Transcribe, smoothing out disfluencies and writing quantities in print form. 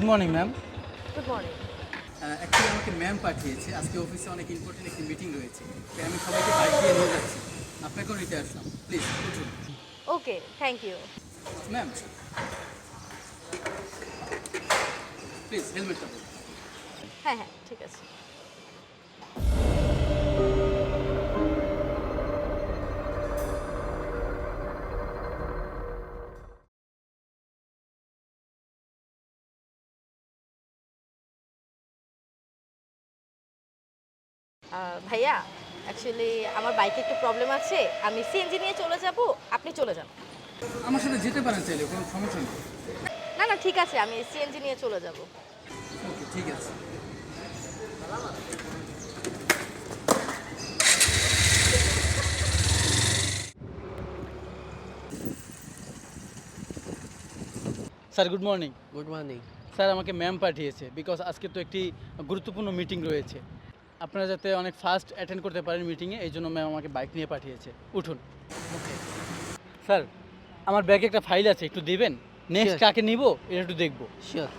Good morning ma'am. Good morning. Actually আমাকে ma'am পাঠিয়েছে, আজকে অফিসে অনেক ইম্পর্টেন্ট একটি মিটিং রয়েছে, তাই আমি সবাইকে বাইক দিয়ে নিয়ে যাচ্ছি। আপনাকেও নিতে আসলাম, প্লিজ উঠুন। ওকে, থ্যাংক ইউ। ম্যাম প্লিজ হেলমেটটা পরুন। হ্যাঁ হ্যাঁ, ঠিক আছে। ভাইয়া, অ্যাকচুয়ালি আমার বাইকে একটু প্রবলেম আছে, আমি সিএনজি নিয়ে চলে যাব, আপনি চলে যান। আমার সাথে যেতে পারেন চাইলে, কোনো সমস্যা নেই। না না, ঠিক আছে, আমি সিএনজি নিয়ে চলে যাব। ওকে ঠিক আছে। Sir good morning. Good morning. Sir আমাকে ম্যাম পাঠিয়েছে, বিকজ আজকে তো একটি গুরুত্বপূর্ণ মিটিং রয়েছে, আপনারা যাতে অনেক ফাস্ট অ্যাটেন্ড করতে পারেন মিটিংয়ে, এই জন্য ম্যাম আমাকে বাইক নিয়ে পাঠিয়েছে। উঠুন। ওকে, স্যার আমার ব্যাগে একটা ফাইল আছে, একটু দেবেন? Next Sure. কাকে নিব এটা একটু দেখবো। শিওর।